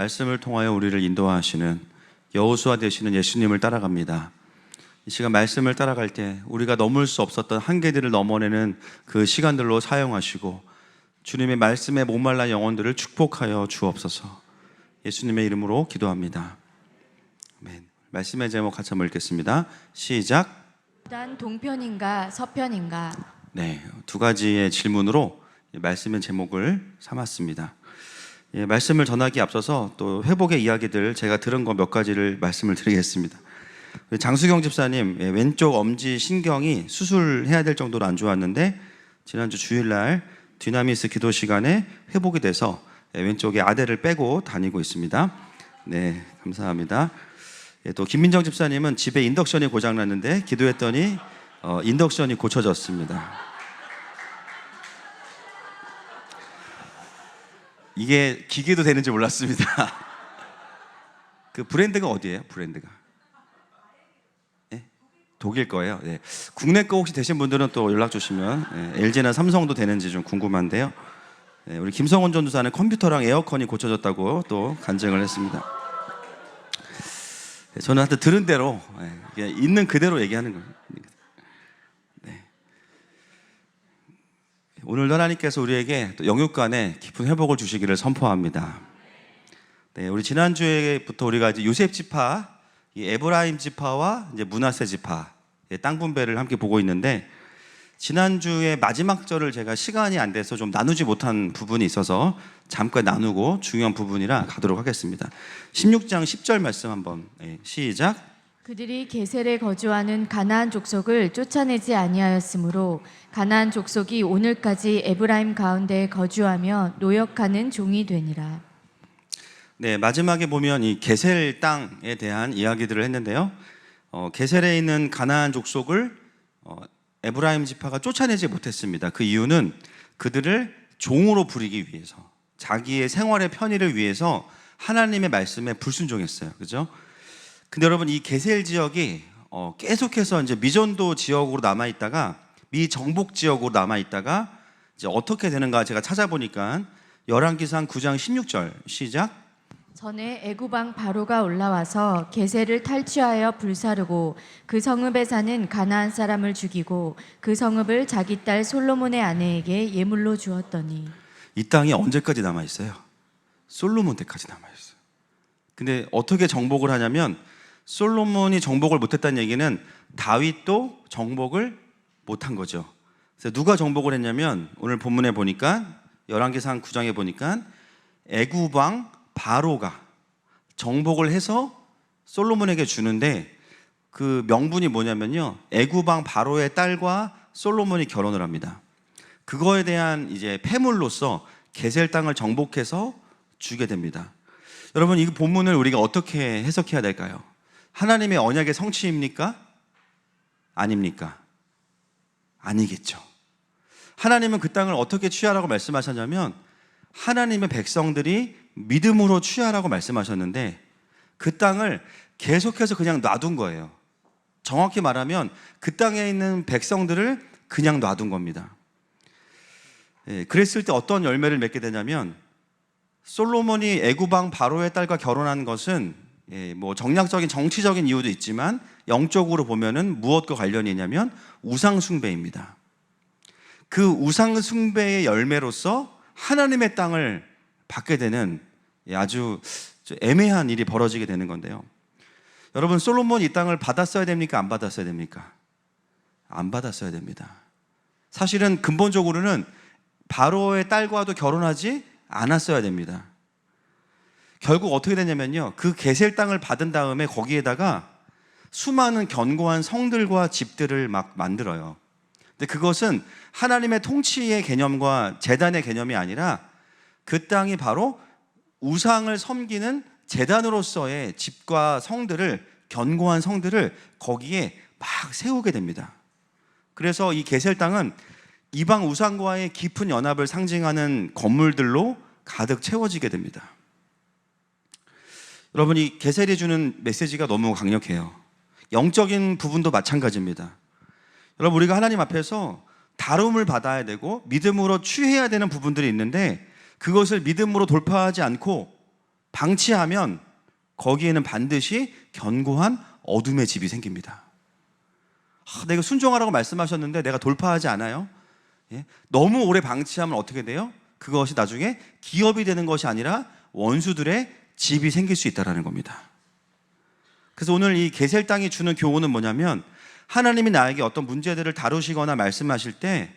말씀을 통하여 우리를 인도하시는 여호수아 되시는 예수님을 따라갑니다. 이 시간 말씀을 따라갈 때 우리가 넘을 수 없었던 한계들을 넘어내는 그 시간들로 사용하시고 주님의 말씀에 목말라 영혼들을 축복하여 주옵소서. 예수님의 이름으로 기도합니다. 아멘. 말씀의 제목 같이 한번 읽겠습니다. 시작. 요단 동편인가 서편인가? 네, 두 가지의 질문으로 말씀의 제목을 삼았습니다. 말씀을 전하기 앞서서 또 회복의 이야기들 제가 들은 거 몇 가지를 말씀을 드리겠습니다. 장수경 집사님 왼쪽 엄지 신경이 수술해야 될 정도로 안 좋았는데 지난주 주일날 디나미스 기도 시간에 회복이 돼서 왼쪽에 아대를 빼고 다니고 있습니다. 네, 감사합니다. 또 김민정 집사님은 집에 인덕션이 고장났는데 기도했더니 인덕션이 고쳐졌습니다. 이게 기계도 되는지 몰랐습니다. 그 브랜드가 어디예요? 브랜드가? 네? 독일 거예요. 네. 국내 거 혹시 되신 분들은 또 연락 주시면 LG나 삼성도 되는지 좀 궁금한데요. 네, 우리 김성원 전도사는 컴퓨터랑 에어컨이 고쳐졌다고 또 간증을 했습니다. 네, 저는 하여튼 들은 대로 있는 그대로 얘기하는 거예요. 오늘 하나님께서 우리에게 또 영육간에 깊은 회복을 주시기를 선포합니다. 네, 우리 지난주에부터 우리가 이제 요셉 지파, 이 에브라임 지파와 이제 므낫세 지파 땅 분배를 함께 보고 있는데 지난주에 마지막 절을 제가 시간이 안 돼서 좀 나누지 못한 부분이 있어서 잠깐 나누고 중요한 부분이라 가도록 하겠습니다. 16장 10절 말씀 한번 시작. 그들이 게셀에 거주하는 가나안 족속을 쫓아내지 아니하였으므로 가나안 족속이 오늘까지 에브라임 가운데 거주하며 노역하는 종이 되니라. 네, 마지막에 보면 이 게셀 땅에 대한 이야기들을 했는데요. 게셀에 있는 가나안 족속을 에브라임 지파가 쫓아내지 못했습니다. 그 이유는 그들을 종으로 부리기 위해서, 자기의 생활의 편의를 위해서 하나님의 말씀에 불순종했어요. 그죠? 근데 여러분, 이 게셀 지역이 계속해서 이제 미전도 지역으로 남아있다가 미정복 지역으로 남아있다가 이제 어떻게 되는가 제가 찾아보니까 열왕기상 9장 16절 시작. 전에 애굽 왕 바로가 올라와서 게셀을 탈취하여 불사르고 그 성읍에 사는 가나안 사람을 죽이고 그 성읍을 자기 딸 솔로몬의 아내에게 예물로 주었더니. 이 땅이 언제까지 남아있어요? 솔로몬 때까지 남아있어요. 근데 어떻게 정복을 하냐면 솔로몬이 정복을 못했다는 얘기는 다윗도 정복을 못한 거죠. 그래서 누가 정복을 했냐면 오늘 본문에 보니까 열왕기상 9장에 보니까 애굽 왕 바로가 정복을 해서 솔로몬에게 주는데 그 명분이 뭐냐면요, 애굽 왕 바로의 딸과 솔로몬이 결혼을 합니다. 그거에 대한 이제 폐물로서 게셀 땅을 정복해서 주게 됩니다. 여러분, 이 본문을 우리가 어떻게 해석해야 될까요? 하나님의 언약의 성취입니까? 아닙니까? 아니겠죠. 하나님은 그 땅을 어떻게 취하라고 말씀하셨냐면 하나님의 백성들이 믿음으로 취하라고 말씀하셨는데 그 땅을 계속해서 그냥 놔둔 거예요. 정확히 말하면 그 땅에 있는 백성들을 그냥 놔둔 겁니다. 그랬을 때 어떤 열매를 맺게 되냐면 솔로몬이 애굽 왕 바로의 딸과 결혼한 것은 뭐 정략적인 정치적인 이유도 있지만 영적으로 보면은 무엇과 관련이 있냐면 우상 숭배입니다. 그 우상 숭배의 열매로서 하나님의 땅을 받게 되는 아주 애매한 일이 벌어지게 되는 건데요. 여러분, 솔로몬이 이 땅을 받았어야 됩니까? 안 받았어야 됩니까? 안 받았어야 됩니다. 사실은 근본적으로는 바로의 딸과도 결혼하지 않았어야 됩니다. 결국 어떻게 되냐면요, 그 게셀 땅을 받은 다음에 거기에다가 수많은 견고한 성들과 집들을 막 만들어요. 근데 그것은 하나님의 통치의 개념과 제단의 개념이 아니라 그 땅이 바로 우상을 섬기는 제단으로서의 집과 성들을, 견고한 성들을 거기에 막 세우게 됩니다. 그래서 이 게셀 땅은 이방 우상과의 깊은 연합을 상징하는 건물들로 가득 채워지게 됩니다. 여러분, 이 게셀이 주는 메시지가 너무 강력해요. 영적인 부분도 마찬가지입니다. 여러분, 우리가 하나님 앞에서 다룸을 받아야 되고 믿음으로 취해야 되는 부분들이 있는데 그것을 믿음으로 돌파하지 않고 방치하면 거기에는 반드시 견고한 어둠의 집이 생깁니다. 내가 순종하라고 말씀하셨는데 내가 돌파하지 않아요? 예? 너무 오래 방치하면 어떻게 돼요? 그것이 나중에 기업이 되는 것이 아니라 원수들의 집이 생길 수 있다는 겁니다. 그래서 오늘 이 게셀 땅이 주는 교훈은 뭐냐면, 하나님이 나에게 어떤 문제들을 다루시거나 말씀하실 때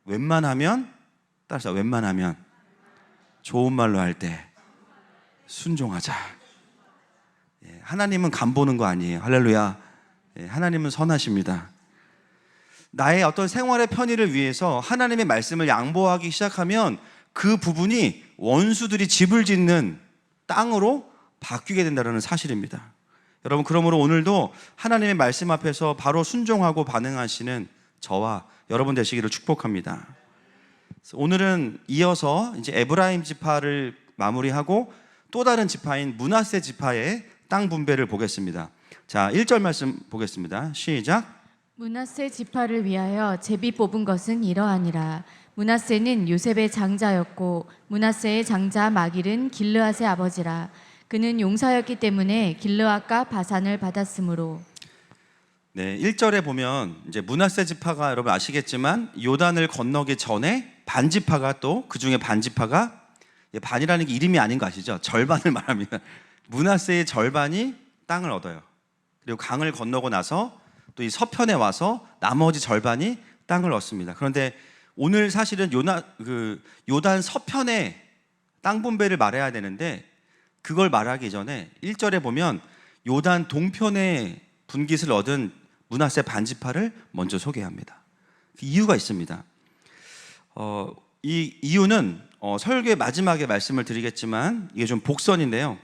웬만하면, 따라서 웬만하면 좋은 말로 할 때 순종하자. 예, 하나님은 간 보는 거 아니에요. 할렐루야. 예, 하나님은 선하십니다. 나의 어떤 생활의 편의를 위해서 하나님의 말씀을 양보하기 시작하면 그 부분이 원수들이 집을 짓는 땅으로 바뀌게 된다는 사실입니다. 여러분, 그러므로 오늘도 하나님의 말씀 앞에서 바로 순종하고 반응하시는 저와 여러분 되시기를 축복합니다. 오늘은 이어서 이제 에브라임 지파를 마무리하고 또 다른 지파인 므낫세 지파의 땅 분배를 보겠습니다. 자, 1절 말씀 보겠습니다. 시작. 므낫세 지파를 위하여 제비 뽑은 것은 이러하니라. 므낫세는 요셉의 장자였고 므낫세의 장자 마길은 길르앗의 아버지라. 그는 용사였기 때문에 길르앗과 바산을 받았으므로. 네, 1절에 보면 이제 므낫세 지파가 여러분 아시겠지만 요단을 건너기 전에 반지파가, 또 그중에 반지파가, 반이라는 게 이름이 아닌 거 아시죠? 절반을 말합니다. 므낫세의 절반이 땅을 얻어요. 그리고 강을 건너고 나서 또 이 서편에 와서 나머지 절반이 땅을 얻습니다. 그런데 오늘 사실은 요단 서편의 땅 분배를 말해야 되는데, 그걸 말하기 전에 1절에 보면 요단 동편의 분깃을 얻은 므낫세 반지파를 먼저 소개합니다. 그 이유가 있습니다. 이 이유는 설교의 마지막에 말씀을 드리겠지만 이게 좀 복선인데요.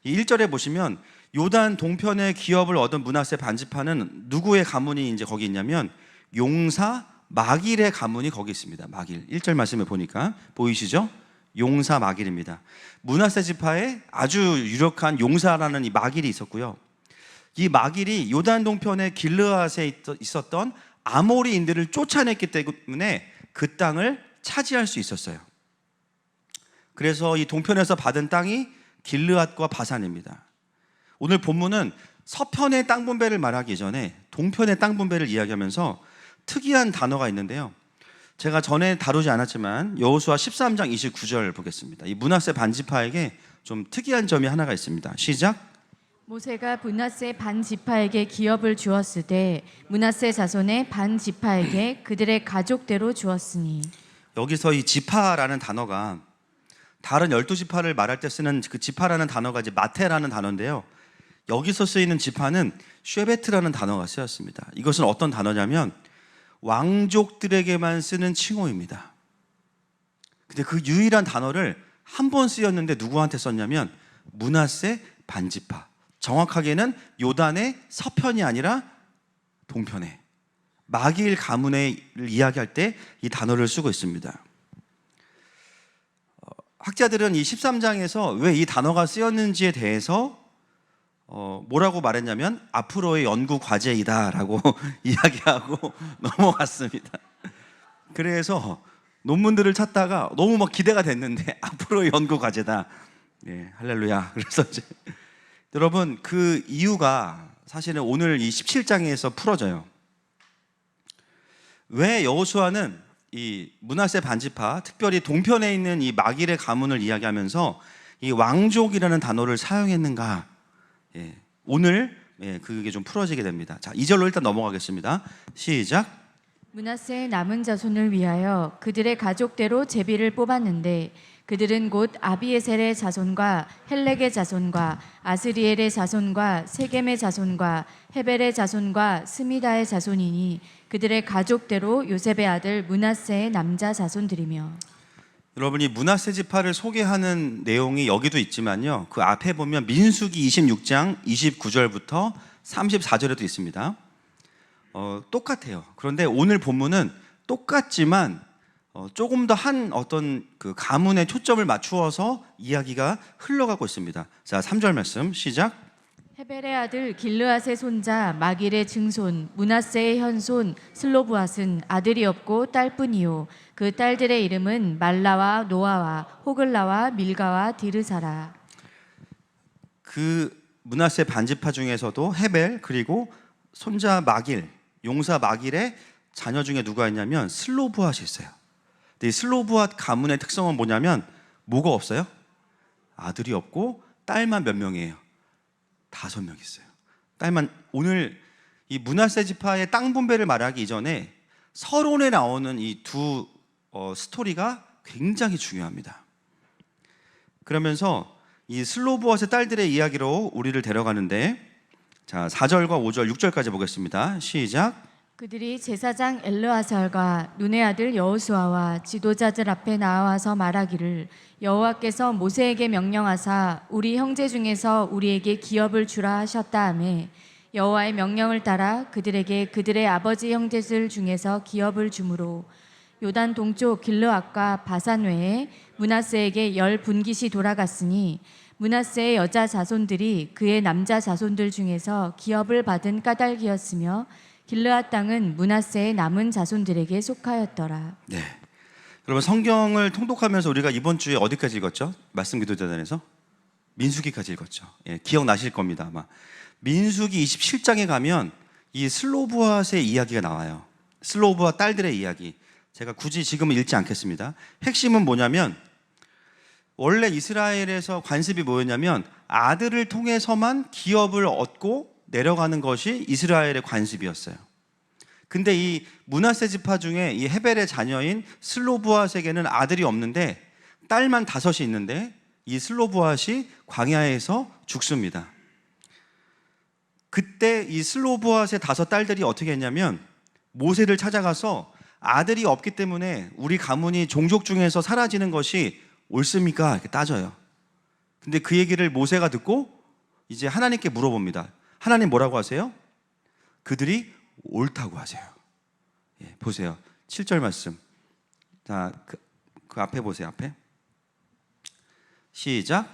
이 1절에 보시면 요단 동편의 기업을 얻은 므낫세 반지파는 누구의 가문이 이제 거기 있냐면 용사 마길의 가문이 거기 있습니다. 마길. 1절 말씀을 보니까 보이시죠? 용사 마길입니다. 므낫세 지파에 아주 유력한 용사라는 이 마길이 있었고요. 이 마길이 요단 동편의 길르앗에 있었던 아모리인들을 쫓아냈기 때문에 그 땅을 차지할 수 있었어요. 그래서 이 동편에서 받은 땅이 길르앗과 바산입니다. 오늘 본문은 서편의 땅 분배를 말하기 전에 동편의 땅 분배를 이야기하면서 특이한 단어가 있는데요. 제가 전에 다루지 않았지만 여호수아 13장 29절 보겠습니다. 이 므낫세 반지파에게 좀 특이한 점이 하나가 있습니다. 시작. 모세가 므낫세 반지파에게 기업을 주었을 때 므낫세 자손의 반지파에게 그들의 가족대로 주었으니. 여기서 이 지파라는 단어가 다른 12지파를 말할 때 쓰는 그 지파라는 단어가 이제 마테라는 단어인데요. 여기서 쓰이는 지파는 쉐베트라는 단어가 쓰였습니다. 이것은 어떤 단어냐면 왕족들에게만 쓰는 칭호입니다. 근데 그 유일한 단어를 한 번 쓰였는데 누구한테 썼냐면 므낫세 반지파. 정확하게는 요단의 서편이 아니라 동편에 마길 가문을 이야기할 때 이 단어를 쓰고 있습니다. 학자들은 이 13장에서 왜 이 단어가 쓰였는지에 대해서 뭐라고 말했냐면 앞으로의 연구 과제이다라고 이야기하고 넘어갔습니다. 그래서 논문들을 찾다가 너무 막 기대가 됐는데 앞으로의 연구 과제다. 네, 할렐루야. 그래서 이제 여러분, 그 이유가 사실은 오늘 이 17장에서 풀어져요. 왜 여호수아는 이 므낫세 반지파, 특별히 동편에 있는 이 마길의 가문을 이야기하면서 이 왕족이라는 단어를 사용했는가? 예, 오늘 그게 좀 풀어지게 됩니다. 자, 2절로 일단 넘어가겠습니다. 시작. 므낫세의 남은 자손을 위하여 그들의 가족대로 제비를 뽑았는데 그들은 곧 아비에셀의 자손과 헬렉의 자손과 아스리엘의 자손과 세겜의 자손과 헤벨의 자손과 스미다의 자손이니 그들의 가족대로 요셉의 아들 므낫세의 남자 자손들이며. 여러분이 므낫세 지파를 소개하는 내용이 여기도 있지만요, 그 앞에 보면 민수기 26장 29절부터 34절에도 있습니다. 똑같아요. 그런데 오늘 본문은 똑같지만 조금 더 한 어떤 그 가문에 초점을 맞추어서 이야기가 흘러가고 있습니다. 자, 3절 말씀 시작. 헤벨의 아들 길르앗의 손자 마길의 증손 므낫세의 현손 슬로브앗은 아들이 없고 딸뿐이요 그 딸들의 이름은 말라와 노아와 호글라와 밀가와 디르사라. 그 므낫세 반지파 중에서도 헤벨 그리고 손자 마길, 용사 마길의 자녀 중에 누가 있냐면 슬로브핫이 있어요. 근데 이 슬로브핫 가문의 특성은 뭐냐면 뭐가 없어요? 아들이 없고 딸만 몇 명이에요? 5명 있어요. 딸만. 오늘 이 므낫세 지파의 땅 분배를 말하기 이전에 서론에 나오는 이 두 스토리가 굉장히 중요합니다. 그러면서 이 슬로브핫의 딸들의 이야기로 우리를 데려가는데, 자 4절과 5절, 6절까지 보겠습니다. 시작. 그들이 제사장 엘르아살과 눈의 아들 여호수아와 지도자들 앞에 나와서 말하기를 여호와께서 모세에게 명령하사 우리 형제 중에서 우리에게 기업을 주라 하셨다 하매 여호와의 명령을 따라 그들에게 그들의 아버지 형제들 중에서 기업을 주므로 요단 동쪽 길르앗과 바산 외에 므낫세에게 10분깃이 돌아갔으니 므낫세의 여자 자손들이 그의 남자 자손들 중에서 기업을 받은 까닭이었으며 길르앗 땅은 므낫세의 남은 자손들에게 속하였더라. 네. 여러분 성경을 통독하면서 우리가 이번 주에 어디까지 읽었죠? 말씀 기도자단에서 민수기까지 읽었죠. 예, 기억나실 겁니다 아마. 민수기 27장에 가면 이 슬로브핫의 이야기가 나와요. 슬로브핫 딸들의 이야기. 제가 굳이 지금은 읽지 않겠습니다. 핵심은 뭐냐면 원래 이스라엘에서 관습이 뭐였냐면 아들을 통해서만 기업을 얻고 내려가는 것이 이스라엘의 관습이었어요. 근데 이 므낫세 지파 중에 이 헤벨의 자녀인 슬로브핫에게는 아들이 없는데 딸만 5이 있는데 이 슬로브핫이 광야에서 죽습니다. 그때 이 슬로브핫의 5 딸들이 어떻게 했냐면 모세를 찾아가서 아들이 없기 때문에 우리 가문이 종족 중에서 사라지는 것이 옳습니까? 이렇게 따져요. 근데 그 얘기를 모세가 듣고 이제 하나님께 물어봅니다. 하나님 뭐라고 하세요? 그들이 옳다고 하세요. 예, 보세요. 7절 말씀. 자, 그 앞에 보세요. 앞에. 시작.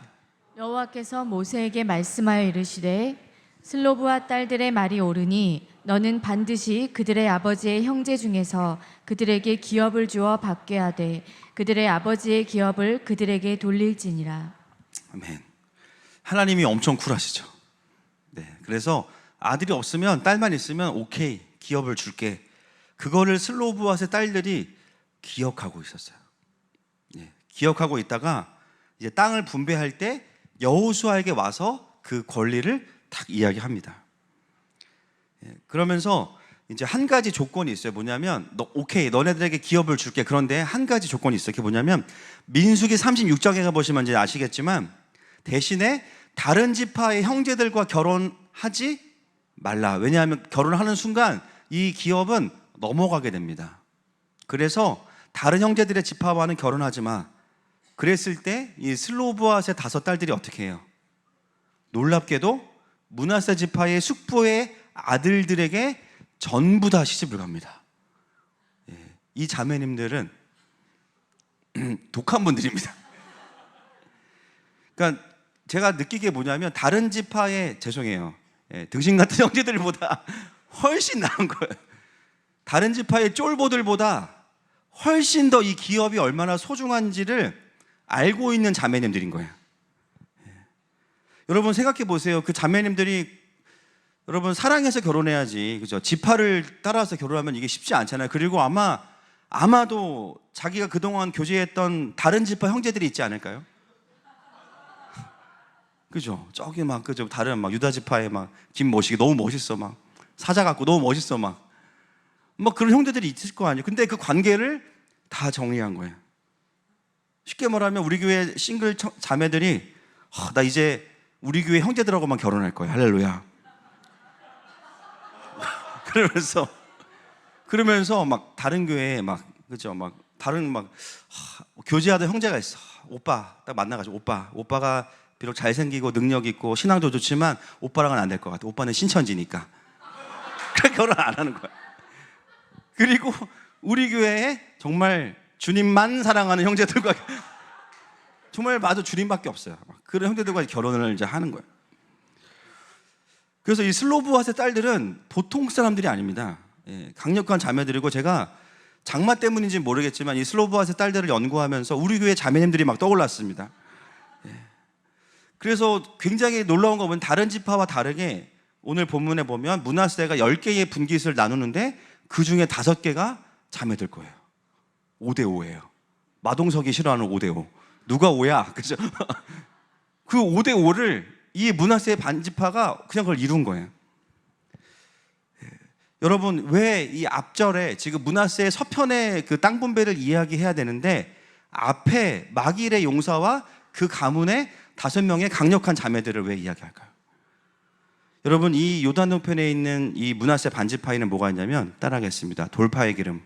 여호와께서 모세에게 말씀하여 이르시되 슬로브와 딸들의 말이 옳으니 너는 반드시 그들의 아버지의 형제 중에서 그들에게 기업을 주어 받게 하되 그들의 아버지의 기업을 그들에게 돌릴지니라. 아멘. 하나님이 엄청 쿨하시죠. 네, 그래서 아들이 없으면 딸만 있으면 오케이 기업을 줄게. 그거를 슬로브핫의 딸들이 기억하고 있었어요. 네, 기억하고 있다가 이제 땅을 분배할 때 여호수아에게 와서 그 권리를 딱 이야기합니다. 예, 그러면서 이제 한 가지 조건이 있어요. 뭐냐면 오케이 너네들에게 기업을 줄게. 그런데 한 가지 조건이 있어요. 그게 뭐냐면 민수기 36장에 가보시면 이제 아시겠지만 대신에 다른 지파의 형제들과 결혼하지 말라. 왜냐하면 결혼하는 순간 이 기업은 넘어가게 됩니다. 그래서 다른 형제들의 지파와는 결혼하지 마. 그랬을 때 이 슬로브핫의 5 딸들이 어떻게 해요? 놀랍게도 므낫세 지파의 숙부의 아들들에게 전부 다 시집을 갑니다. 예, 이 자매님들은 독한 분들입니다. 그러니까 제가 느끼게 뭐냐면 다른 지파의 죄송해요. 예, 등신 같은 형제들보다 훨씬 나은 거예요. 다른 지파의 쫄보들보다 훨씬 더 이 기업이 얼마나 소중한지를 알고 있는 자매님들인 거예요. 예. 여러분 생각해 보세요. 그 자매님들이 여러분 사랑해서 결혼해야지, 그죠? 지파를 따라서 결혼하면 이게 쉽지 않잖아요. 그리고 아마도 자기가 그동안 교제했던 다른 지파 형제들이 있지 않을까요? 그죠? 저기 막 그죠? 다른 막 유다 지파의 막 김모식이 너무 멋있어, 막 사자 같고 너무 멋있어, 막 그런 형제들이 있을 거 아니에요. 근데 그 관계를 다 정리한 거예요. 쉽게 말하면 우리 교회 싱글 자매들이 나 이제 우리 교회 형제들하고만 결혼할 거야. 할렐루야. 그러면서 막 다른 교회에 막 그죠? 막 다른 막 교제하던 형제가 있어. 오빠 딱 만나가지고 오빠가 비록 잘생기고 능력 있고 신앙도 좋지만 오빠랑은 안 될 것 같아. 오빠는 신천지니까. 그래 결혼 안 하는 거야. 그리고 우리 교회에 정말 주님만 사랑하는 형제들과 정말 맞아 주님밖에 없어요. 그런 형제들과 결혼을 이제 하는 거예요. 그래서 이 슬로브핫의 딸들은 보통 사람들이 아닙니다. 예, 강력한 자매들이고 제가 장마 때문인지 모르겠지만 이 슬로브핫의 딸들을 연구하면서 우리 교회 자매님들이 막 떠올랐습니다. 예. 그래서 굉장히 놀라운 거 보면 다른 지파와 다르게 오늘 본문에 보면 므낫세가 10개의 분깃을 나누는데 그 중에 5개가 자매들 거예요. 5대 5예요. 마동석이 싫어하는 5대 5. 누가 5야? 그죠? 그 5대 5를 이 므낫세의 반지파가 그냥 그걸 이룬 거예요. 여러분, 왜 이 앞절에 지금 므낫세의 서편의 그 땅 분배를 이야기해야 되는데 앞에 마길의 용사와 그 가문의 5명의 강력한 자매들을 왜 이야기할까요? 여러분, 이 요단 동편에 있는 이 므낫세 반지파에는 뭐가 있냐면 따라하겠습니다. 돌파의 기름.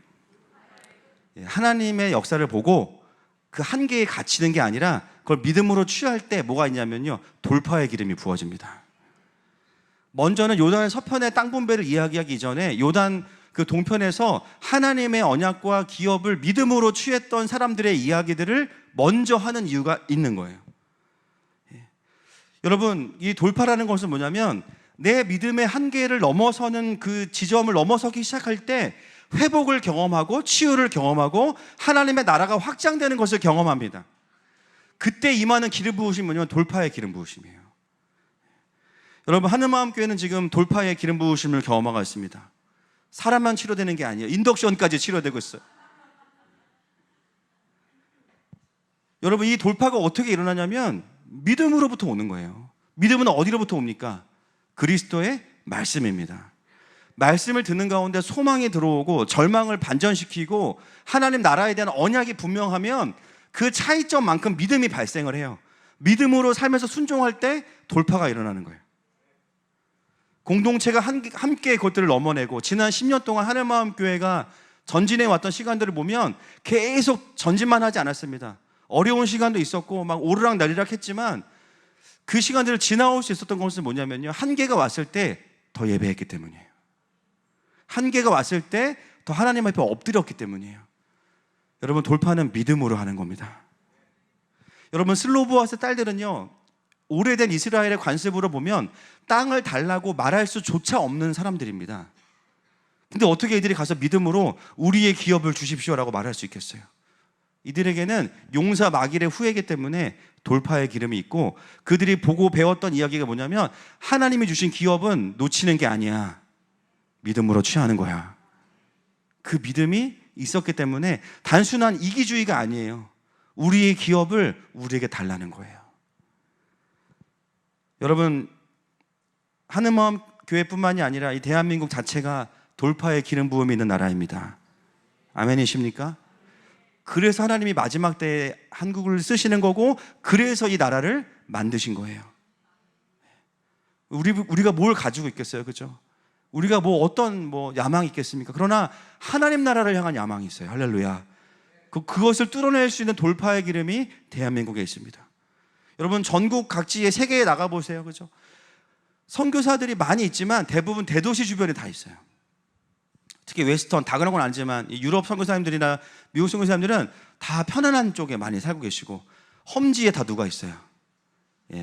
하나님의 역사를 보고 그 한계에 갇히는 게 아니라 그걸 믿음으로 취할 때 뭐가 있냐면요, 돌파의 기름이 부어집니다. 먼저는 요단의 서편의 땅 분배를 이야기하기 이전에 요단 그 동편에서 하나님의 언약과 기업을 믿음으로 취했던 사람들의 이야기들을 먼저 하는 이유가 있는 거예요. 여러분, 이 돌파라는 것은 뭐냐면 내 믿음의 한계를 넘어서는 그 지점을 넘어서기 시작할 때 회복을 경험하고 치유를 경험하고 하나님의 나라가 확장되는 것을 경험합니다. 그때 임하는 기름 부으심이 뭐냐면 돌파의 기름 부으심이에요. 여러분, 하늘마음교회는 지금 돌파의 기름 부으심을 경험하고 있습니다. 사람만 치료되는 게 아니에요. 인덕션까지 치료되고 있어요. 여러분, 이 돌파가 어떻게 일어나냐면 믿음으로부터 오는 거예요. 믿음은 어디로부터 옵니까? 그리스도의 말씀입니다. 말씀을 듣는 가운데 소망이 들어오고 절망을 반전시키고 하나님 나라에 대한 언약이 분명하면 그 차이점만큼 믿음이 발생을 해요. 믿음으로 살면서 순종할 때 돌파가 일어나는 거예요. 공동체가 함께 그것들을 넘어내고 지난 10년 동안 하늘마음교회가 전진해 왔던 시간들을 보면 계속 전진만 하지 않았습니다. 어려운 시간도 있었고 막 오르락내리락 했지만 그 시간들을 지나올 수 있었던 것은 뭐냐면요, 한계가 왔을 때 더 예배했기 때문이에요. 한계가 왔을 때 더 하나님 앞에 엎드렸기 때문이에요. 여러분, 돌파는 믿음으로 하는 겁니다. 여러분, 슬로보아스 딸들은요, 오래된 이스라엘의 관습으로 보면 땅을 달라고 말할 수조차 없는 사람들입니다. 근데 어떻게 이들이 가서 믿음으로 우리의 기업을 주십시오라고 말할 수 있겠어요? 이들에게는 용사 마길의 후예이기 때문에 돌파의 기름이 있고 그들이 보고 배웠던 이야기가 뭐냐면 하나님이 주신 기업은 놓치는 게 아니야. 믿음으로 취하는 거야. 그 믿음이 있었기 때문에 단순한 이기주의가 아니에요. 우리의 기업을 우리에게 달라는 거예요. 여러분, 하늘마음 교회뿐만이 아니라 이 대한민국 자체가 돌파의 기름 부음이 있는 나라입니다. 아멘이십니까? 그래서 하나님이 마지막 때에 한국을 쓰시는 거고 그래서 이 나라를 만드신 거예요. 우리가 뭘 가지고 있겠어요, 그렇죠? 우리가 어떤 야망이 있겠습니까? 그러나 하나님 나라를 향한 야망이 있어요. 할렐루야. 그것을 뚫어낼 수 있는 돌파의 기름이 대한민국에 있습니다. 여러분, 전국 각지의 세계에 나가보세요, 그렇죠? 선교사들이 많이 있지만 대부분 대도시 주변에 다 있어요. 특히 웨스턴, 다 그런 건 아니지만 유럽 선교사님들이나 미국 선교사님들은 다 편안한 쪽에 많이 살고 계시고 험지에 다 누가 있어요?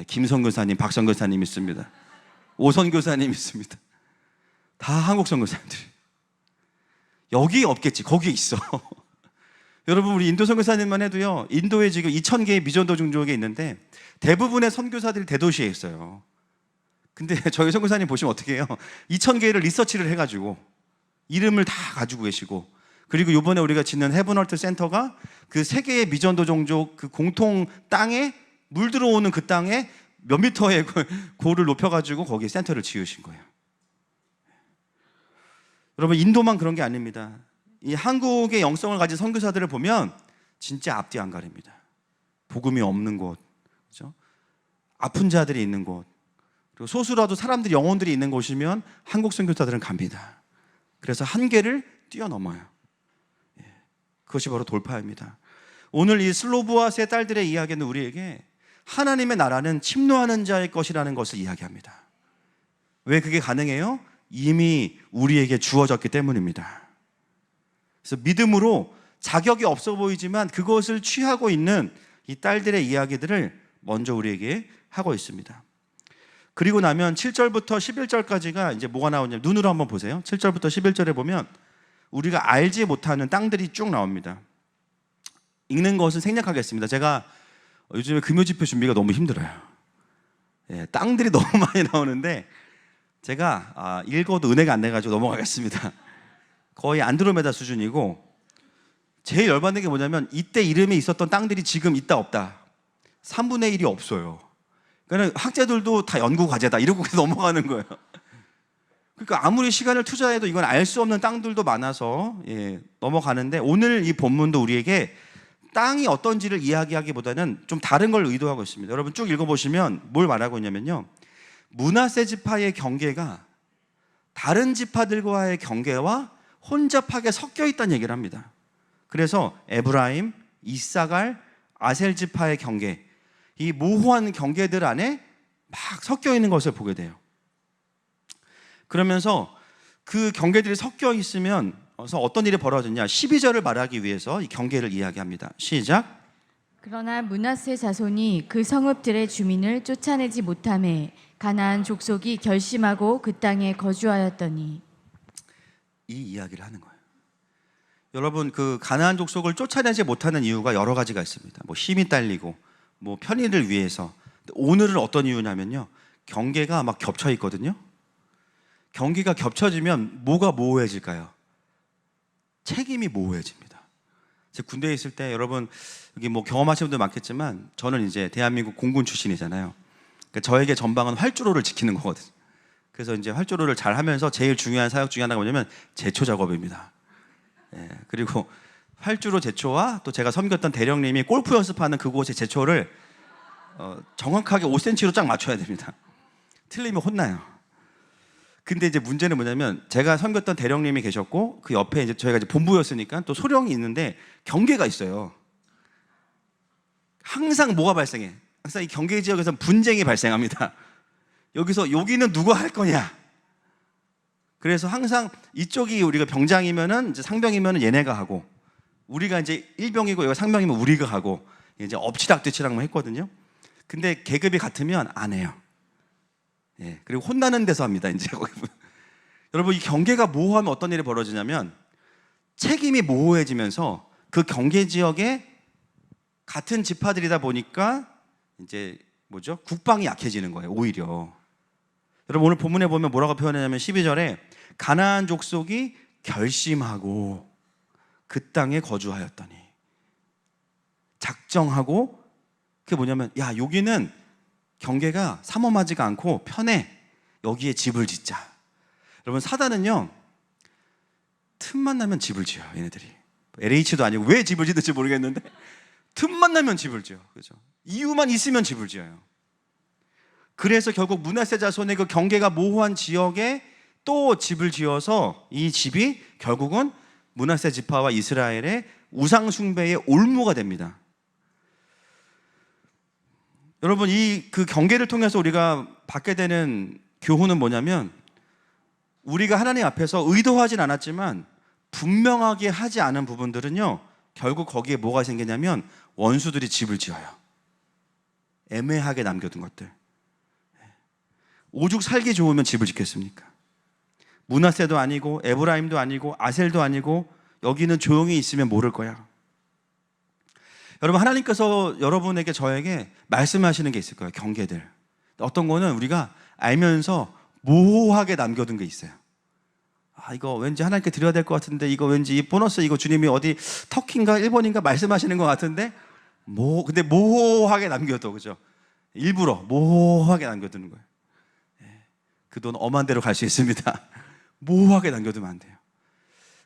김 선교사님, 박 선교사님 있습니다. 오 선교사님 있습니다. 다 한국 선교사님들. 여기 없겠지, 거기 있어. 여러분, 우리 인도 선교사님만 해도요, 인도에 지금 2,000개의 미전도 종족이 있는데 대부분의 선교사들이 대도시에 있어요. 근데 저희 선교사님 보시면 어떻게 해요? 2,000개를 리서치를 해가지고 이름을 다 가지고 계시고, 그리고 이번에 우리가 짓는 헤븐얼트 센터가 그 세계의 미전도 종족 그 공통 땅에 물 들어오는 그 땅에 몇 미터의 고를 높여가지고 거기에 센터를 지으신 거예요. 여러분, 인도만 그런 게 아닙니다. 이 한국의 영성을 가진 선교사들을 보면 진짜 앞뒤 안 가립니다. 복음이 없는 곳, 그렇죠? 아픈 자들이 있는 곳, 그리고 소수라도 사람들이, 영혼들이 있는 곳이면 한국 선교사들은 갑니다. 그래서 한계를 뛰어넘어요. 그것이 바로 돌파입니다. 오늘 이 슬로보아스의 딸들의 이야기는 우리에게 하나님의 나라는 침노하는 자의 것이라는 것을 이야기합니다. 왜 그게 가능해요? 이미 우리에게 주어졌기 때문입니다. 그래서 믿음으로 자격이 없어 보이지만 그것을 취하고 있는 이 딸들의 이야기들을 먼저 우리에게 하고 있습니다. 그리고 나면 7절부터 11절까지가 이제 뭐가 나오냐면, 눈으로 한번 보세요. 7절부터 11절에 보면 우리가 알지 못하는 땅들이 쭉 나옵니다. 읽는 것은 생략하겠습니다. 제가 요즘에 금요집회 준비가 너무 힘들어요. 예, 땅들이 너무 많이 나오는데 제가 읽어도 은혜가 안 돼가지고 넘어가겠습니다. 거의 안드로메다 수준이고, 제일 열받는 게 뭐냐면 이때 이름이 있었던 땅들이 지금 있다 없다 3분의 1이 없어요. 그러니까 학자들도 다 연구 과제다 이러고 넘어가는 거예요. 그러니까 아무리 시간을 투자해도 이건 알 수 없는 땅들도 많아서 넘어가는데, 오늘 이 본문도 우리에게 땅이 어떤지를 이야기하기보다는 좀 다른 걸 의도하고 있습니다. 여러분 쭉 읽어보시면 뭘 말하고 있냐면요, 므낫세 지파의 경계가 다른 지파들과의 경계와 혼잡하게 섞여 있다는 얘기를 합니다. 그래서 에브라임, 이사갈, 아셀 지파의 경계, 이 모호한 경계들 안에 막 섞여 있는 것을 보게 돼요. 그러면서 그 경계들이 섞여 있으면 어떤 일이 벌어졌냐, 12절을 말하기 위해서 이 경계를 이야기합니다. 시작. 그러나 므낫세 자손이 그 성읍들의 주민을 쫓아내지 못하매 가나안 족속이 결심하고 그 땅에 거주하였더니. 이 이야기를 하는 거예요. 여러분, 그 가나안 족속을 쫓아내지 못하는 이유가 여러 가지가 있습니다. 뭐 힘이 딸리고, 뭐 편의를 위해서. 오늘은 어떤 이유냐면요, 경계가 막 겹쳐 있거든요. 경계가 겹쳐지면 뭐가 모호해질까요? 책임이 모호해집니다. 제가 군대에 있을 때, 여러분 여기 뭐 경험하신 분들 많겠지만, 저는 이제 대한민국 공군 출신이잖아요. 그러니까 저에게 전방은 활주로를 지키는 거거든요. 그래서 이제 활주로를 잘 하면서 제일 중요한 사역 중에 하나가 뭐냐면 제초 작업입니다. 그리고 활주로 제초와 또 제가 섬겼던 대령님이 골프 연습하는 그곳의 제초를 정확하게 5cm로 쫙 맞춰야 됩니다. 틀리면 혼나요. 근데 이제 문제는 뭐냐면, 제가 섬겼던 대령님이 계셨고 그 옆에 이제 저희가 이제 본부였으니까 또 소령이 있는데 경계가 있어요. 항상 뭐가 발생해? 항상 이 경계 지역에서 분쟁이 발생합니다. 여기서 여기는 누가 할 거냐? 그래서 항상 이쪽이 우리가 병장이면은 이제 상병이면은 얘네가 하고, 우리가 이제 일병이고 여기가 상병이면 우리가 하고, 이제 엎치락뒤치락만 했거든요. 근데 계급이 같으면 안 해요. 그리고 혼나는 데서 합니다. 이제 거기 여러분, 이 경계가 모호하면 어떤 일이 벌어지냐면, 책임이 모호해지면서 그 경계 지역에 같은 지파들이다 보니까 이제 뭐죠? 국방이 약해지는 거예요, 오히려. 여러분 오늘 본문에 보면 뭐라고 표현하냐면 12절에 가나안 족속이 결심하고 그 땅에 거주하였더니, 작정하고, 그게 뭐냐면, 야, 여기는 경계가 삼엄하지가 않고 편해, 여기에 집을 짓자. 여러분 사단은요, 틈만 나면 집을 지어요. 얘네들이 LH도 아니고 왜 집을 짓는지 모르겠는데 틈만 나면 집을 지어. 그죠? 이유만 있으면 집을 지어요. 그래서 결국 므낫세 자손의 그 경계가 모호한 지역에 또 집을 지어서 이 집이 결국은 므낫세 지파와 이스라엘의 우상 숭배의 올무가 됩니다. 여러분, 이 그 경계를 통해서 우리가 받게 되는 교훈은 뭐냐면, 우리가 하나님 앞에서 의도하진 않았지만 분명하게 하지 않은 부분들은요, 결국 거기에 뭐가 생기냐면 원수들이 집을 지어요. 애매하게 남겨둔 것들. 오죽 살기 좋으면 집을 짓겠습니까? 므낫세도 아니고 에브라임도 아니고 아셀도 아니고, 여기는 조용히 있으면 모를 거야. 여러분, 하나님께서 여러분에게, 저에게 말씀하시는 게 있을 거예요. 경계들. 어떤 거는 우리가 알면서 모호하게 남겨둔 게 있어요. 이거 왠지 하나님께 드려야 될 것 같은데, 이거 왠지 이 보너스 이거 주님이 어디 터키인가 일본인가 말씀하시는 것 같은데, 근데 모호하게 남겨둬. 그죠? 일부러 모호하게 남겨두는 거예요. 그 돈 엄한 데로 갈 수 있습니다. 모호하게 남겨두면 안 돼요.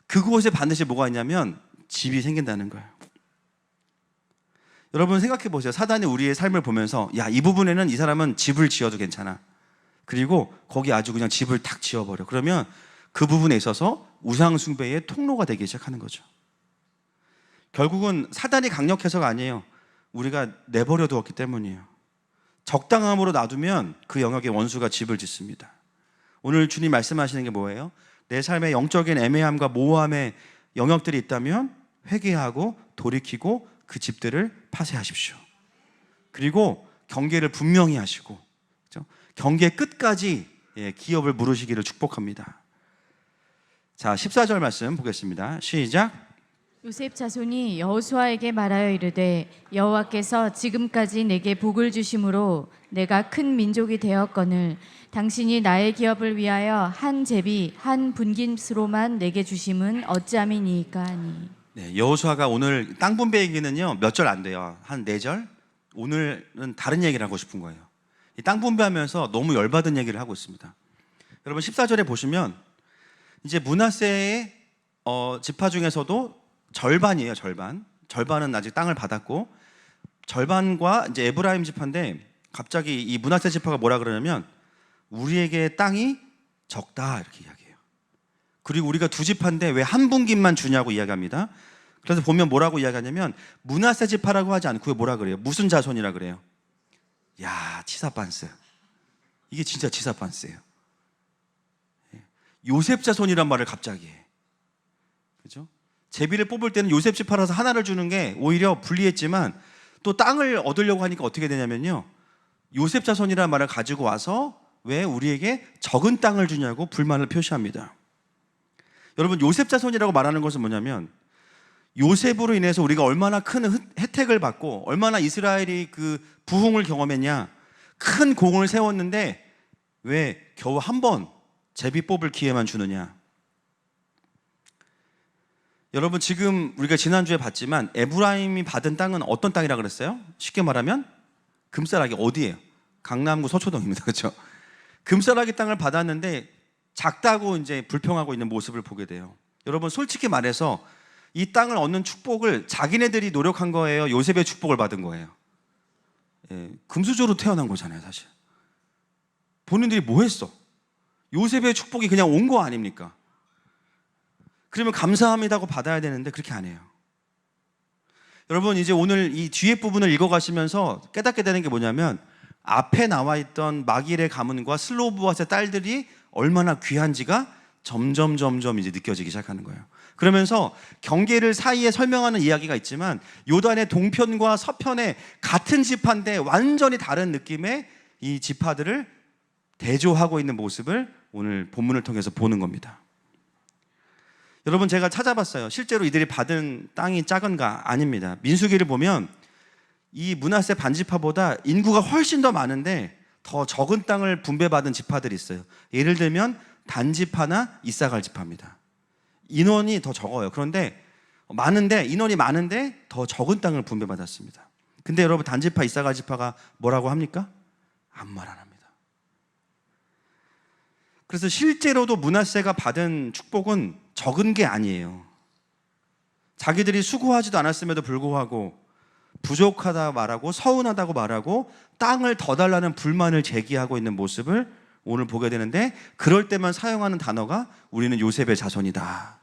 그곳에 반드시 뭐가 있냐면 집이 생긴다는 거예요. 여러분 생각해 보세요. 사단이 우리의 삶을 보면서, 야, 이 부분에는 이 사람은 집을 지어도 괜찮아. 그리고 거기 아주 그냥 집을 탁 지어버려. 그러면 그 부분에 있어서 우상 숭배의 통로가 되기 시작하는 거죠. 결국은 사단이 강력해서가 아니에요. 우리가 내버려 두었기 때문이에요. 적당함으로 놔두면 그 영역에 원수가 집을 짓습니다. 오늘 주님 말씀하시는 게 뭐예요? 내 삶의 영적인 애매함과 모호함의 영역들이 있다면 회개하고 돌이키고 그 집들을 파쇄하십시오. 그리고 경계를 분명히 하시고, 그렇죠? 경계 끝까지 기업을 물으시기를 축복합니다. 자, 14절 말씀 보겠습니다. 시작. 요셉 자손이 여호수아에게 말하여 이르되 여호와께서 지금까지 내게 복을 주심으로 내가 큰 민족이 되었거늘 당신이 나의 기업을 위하여 한 제비 한 분깃으로만 내게 주심은 어찌함이니이까 하니. 네, 여호수아가 오늘 땅 분배 얘기는요 몇 절 안 돼요. 한 4절. 오늘은 다른 얘기를 하고 싶은 거예요. 이 땅 분배하면서 너무 열받은 얘기를 하고 있습니다. 여러분 14절에 보시면 이제 므낫세의 지파 중에서도 절반이에요. 절반은 아직 땅을 받았고 절반과 이제 에브라임 지파인데 갑자기 이 므낫세 지파가 뭐라 그러냐면 우리에게 땅이 적다 이렇게 이야기해요. 그리고 우리가 두 지파인데 왜 한 분깃만 주냐고 이야기합니다. 그래서 보면 뭐라고 이야기하냐면 므낫세 지파라고 하지 않고 뭐라 그래요? 무슨 자손이라 그래요? 야, 치사반스. 이게 진짜 치사반스예요. 요셉 자손이란 말을 갑자기 해. 그죠? 제비를 뽑을 때는 요셉 지파라서 하나를 주는 게 오히려 불리했지만 또 땅을 얻으려고 하니까 어떻게 되냐면요. 요셉 자손이라는 말을 가지고 와서 왜 우리에게 적은 땅을 주냐고 불만을 표시합니다. 여러분 요셉 자손이라고 말하는 것은 뭐냐면 요셉으로 인해서 우리가 얼마나 큰 혜택을 받고 얼마나 이스라엘이 그 부흥을 경험했냐. 큰 공을 세웠는데 왜 겨우 한 번 제비 뽑을 기회만 주느냐. 여러분 지금 우리가 지난주에 봤지만 에브라임이 받은 땅은 어떤 땅이라 그랬어요? 쉽게 말하면 금싸라기. 어디예요? 강남구 서초동입니다. 그렇죠? 금싸라기 땅을 받았는데 작다고 이제 불평하고 있는 모습을 보게 돼요. 여러분 솔직히 말해서 이 땅을 얻는 축복을 자기네들이 노력한 거예요? 요셉의 축복을 받은 거예요? 예, 금수저로 태어난 거잖아요. 사실 본인들이 뭐 했어? 요셉의 축복이 그냥 온 거 아닙니까? 그러면 감사합니다고 받아야 되는데 그렇게 안 해요. 여러분 이제 오늘 이 뒤에 부분을 읽어가시면서 깨닫게 되는 게 뭐냐면 앞에 나와 있던 마길의 가문과 슬로브앗의 딸들이 얼마나 귀한지가 점점 이제 느껴지기 시작하는 거예요. 그러면서 경계를 사이에 설명하는 이야기가 있지만 요단의 동편과 서편에 같은 지파인데 완전히 다른 느낌의 이 지파들을 대조하고 있는 모습을 오늘 본문을 통해서 보는 겁니다. 여러분 제가 찾아봤어요. 실제로 이들이 받은 땅이 작은가? 아닙니다. 민수기를 보면 이 므낫세 반지파보다 인구가 훨씬 더 많은데 더 적은 땅을 분배받은 지파들이 있어요. 예를 들면 단지파나 이사갈 지파입니다. 인원이 더 적어요. 그런데 인원이 많은데 더 적은 땅을 분배받았습니다. 근데 여러분 단지파, 이사갈 지파가 뭐라고 합니까? 아무 말 안 합니다. 그래서 실제로도 므낫세가 받은 축복은 적은 게 아니에요. 자기들이 수고하지도 않았음에도 불구하고 부족하다 말하고 서운하다고 말하고 땅을 더 달라는 불만을 제기하고 있는 모습을 오늘 보게 되는데 그럴 때만 사용하는 단어가 우리는 요셉의 자손이다.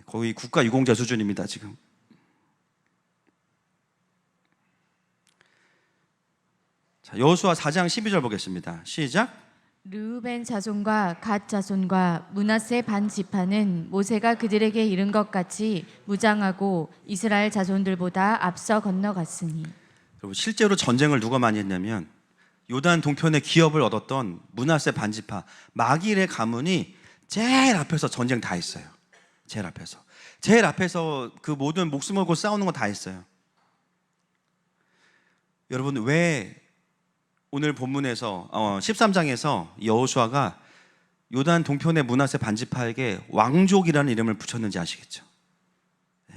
거의 국가 유공자 수준입니다. 지금. 자, 여호수아 4장 12절 보겠습니다. 시작. 르우벤 자손과 갓 자손과 므낫세 반 지파는 모세가 그들에게 이른 것 같이 무장하고 이스라엘 자손들보다 앞서 건너갔으니. 여러분 실제로 전쟁을 누가 많이 했냐면 요단 동편의 기업을 얻었던 므낫세 반 지파 마길의 가문이 제일 앞에서 전쟁 다 했어요. 제일 앞에서 그 모든 목숨 걸고 싸우는 거 다 했어요. 여러분 왜 오늘 본문에서 13장에서 여호수아가 요단 동편의 므낫세 반지파에게 왕족이라는 이름을 붙였는지 아시겠죠? 네.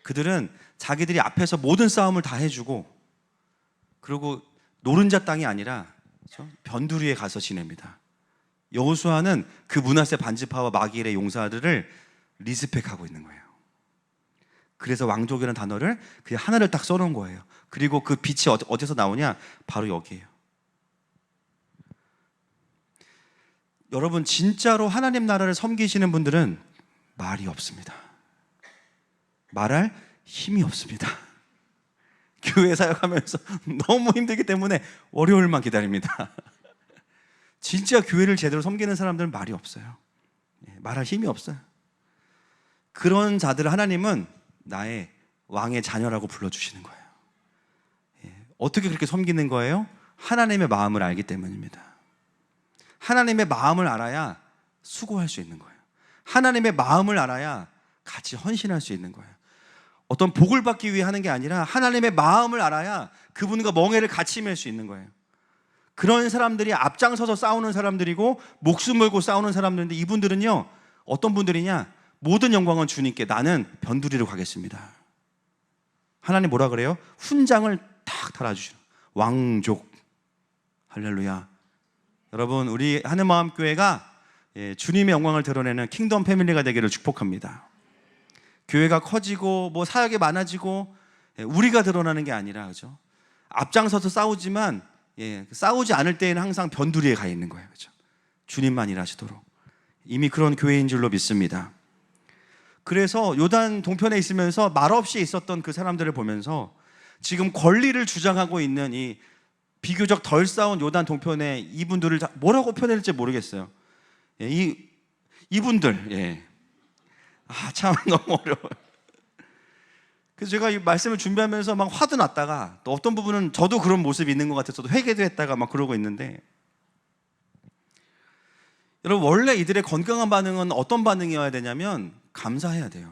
그들은 자기들이 앞에서 모든 싸움을 다 해주고 그리고 노른자 땅이 아니라 그렇죠? 변두리에 가서 지냅니다. 여호수아는 그 므낫세 반지파와 마길의 용사들을 리스펙하고 있는 거예요. 그래서 왕족이라는 단어를 그냥 하나를 딱 써놓은 거예요. 그리고 그 빛이 어디서 나오냐? 바로 여기에요. 여러분 진짜로 하나님 나라를 섬기시는 분들은 말이 없습니다. 말할 힘이 없습니다. 교회 사역하면서 너무 힘들기 때문에 월요일만 기다립니다. 진짜 교회를 제대로 섬기는 사람들은 말이 없어요. 말할 힘이 없어요. 그런 자들을 하나님은 나의 왕의 자녀라고 불러주시는 거예요. 어떻게 그렇게 섬기는 거예요? 하나님의 마음을 알기 때문입니다. 하나님의 마음을 알아야 수고할 수 있는 거예요. 하나님의 마음을 알아야 같이 헌신할 수 있는 거예요. 어떤 복을 받기 위해 하는 게 아니라 하나님의 마음을 알아야 그분과 멍에를 같이 맬 수 있는 거예요. 그런 사람들이 앞장서서 싸우는 사람들이고 목숨 걸고 싸우는 사람들인데, 이분들은요 어떤 분들이냐, 모든 영광은 주님께, 나는 변두리로 가겠습니다. 하나님 뭐라 그래요? 훈장을 탁 달아주시는 왕족. 할렐루야. 여러분, 우리 하늘마음교회가 주님의 영광을 드러내는 킹덤 패밀리가 되기를 축복합니다. 교회가 커지고 뭐 사역이 많아지고 우리가 드러나는 게 아니라, 그죠? 앞장서서 싸우지만 싸우지 않을 때에는 항상 변두리에 가 있는 거예요, 그죠? 주님만 일하시도록. 이미 그런 교회인 줄로 믿습니다. 그래서 요단 동편에 있으면서 말없이 있었던 그 사람들을 보면서 지금 권리를 주장하고 있는 이 비교적 덜 싸운 요단 동편에 이분들을 뭐라고 표현해야 될지 모르겠어요. 이분들, 참 너무 어려워요. 그래서 제가 이 말씀을 준비하면서 막 화도 났다가, 또 어떤 부분은 저도 그런 모습이 있는 것 같아서 회개도 했다가 막 그러고 있는데, 여러분, 원래 이들의 건강한 반응은 어떤 반응이어야 되냐면 감사해야 돼요.